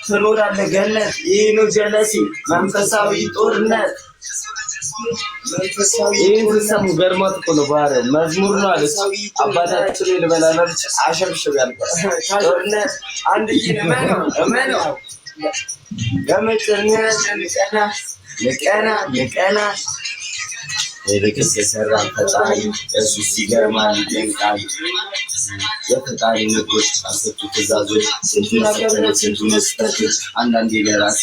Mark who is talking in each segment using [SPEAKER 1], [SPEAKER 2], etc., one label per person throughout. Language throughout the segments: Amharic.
[SPEAKER 1] ትኖራለህ ገነት። ይህ ነው ጀለሲ መንፈሳዊ ጦርነት። ይህን ስትሰሙ ገርማት እኮ ነው። ባህሪያው መዝሙር ነው አለች አባታችን ልበላለች አሸብሽብ ያልኳት ጦርነት አንድ እመነው ገመጭነት ልቀና ልክስ የሰራ ፈጣሪ እሱ ሲገርማል ይደንቃል። የፈጣሪ ምግቦች አስርቱ ትእዛዞች ስንቱን ሰጠነ ስንቱን ስህተት አንዳንዴ ለራሴ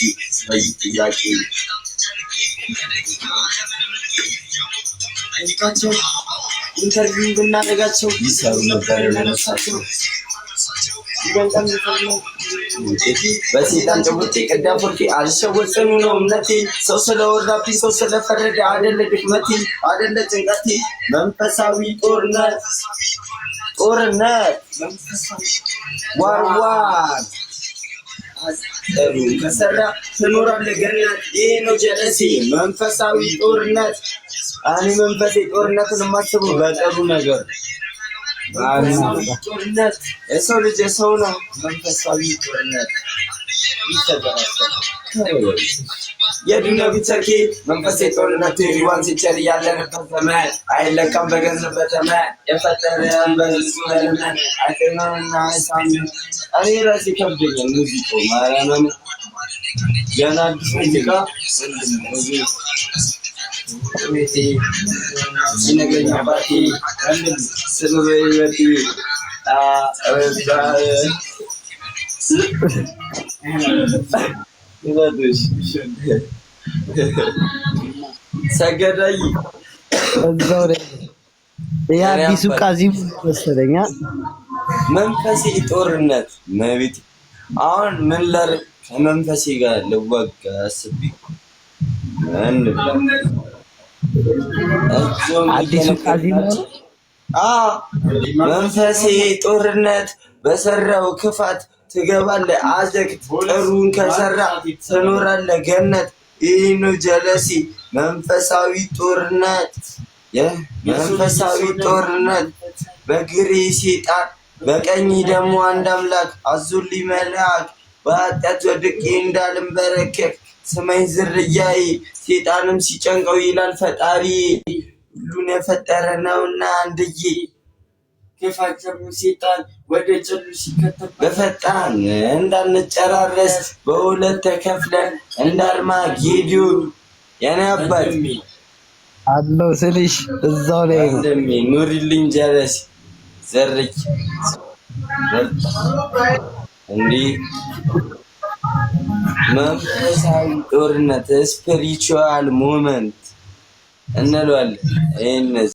[SPEAKER 1] በይ ጥያቄ ኢንተርቪው ብናደርጋቸው ይሰሩ ነበር ለነፍሳቸው። በሴጣን ጭቡቴ ቅዳም ፎርቴ አልሸወድ ጽኑ ነው እምነቴ። ሰው ስለወራብኝ ሰው ስለፈረደ አደለ ድክመቴ አደለ ጭንቀቴ። መንፈሳዊ ጦርነት ዋር ከሰራ ትኖራለህ ገነት። ይሄ ነው ጀለሲ መንፈሳዊ ጦርነት። እኔ መንፈሴ ጦርነትን የማስበው በጥሩ ነገር ጦርነት የሰው ልጅ የሰው ነው። መንፈሳዊ ጦርነት የዱንያ ቢቸርኬ መንፈሴ ጦርነት ሪዋን ሲቸር ያለንበት ዘመን አይለካም በገንዘብ በተመን የፈጠረን በህዝቡ ለልመን አይተናና ሳሚ እኔ ራሴ ከብደኛል። ሙዚቃ ማርያምን ገና አዲስ ሙዚቃ ቤቴ ሲነገኝ አባቴ ስኑሬ በቲ ሰገዳይ
[SPEAKER 2] እዛው ላይ የአዲሱ ቃዚም መሰለኛ
[SPEAKER 1] መንፈሴ ጦርነት መቤት አሁን ምን ለር ከመንፈሴ ጋር ልዋጋ አስቤ
[SPEAKER 2] አዲሱ ቃዚም
[SPEAKER 1] መንፈሴ ጦርነት በሰራው ክፋት ትገባለህ አዘቅት ጥሩን ከሰራ ትኖራለህ ገነት። ይህ ነው ጀለሲ መንፈሳዊ ጦርነት በግሬ ሴጣን በቀኝ ደግሞ አንድ አምላክ አዞልኝ መልአክ በኃጢአት ወድቄ እንዳልንበረከክ ስመኝ ዝርያዬ ሴጣንም ሲጨንቀው ይላል ፈጣሪ ሁሉን የፈጠረ ነውና አንድዬ ከፋጀሙ ሴጣን ወደ ጨሉ ሲከተል በፈጣን እንዳንጨራረስ በሁለት ተከፍለን እንዳርማ ጌዲዮን የኔ አባት
[SPEAKER 2] አለው ስልሽ እዛው ላይ
[SPEAKER 1] ኑሪልኝ ጀለሲ ዘርክ እንዲህ መንፈሳዊ ጦርነት ስፒሪቹዋል ሞመንት እንለዋለን።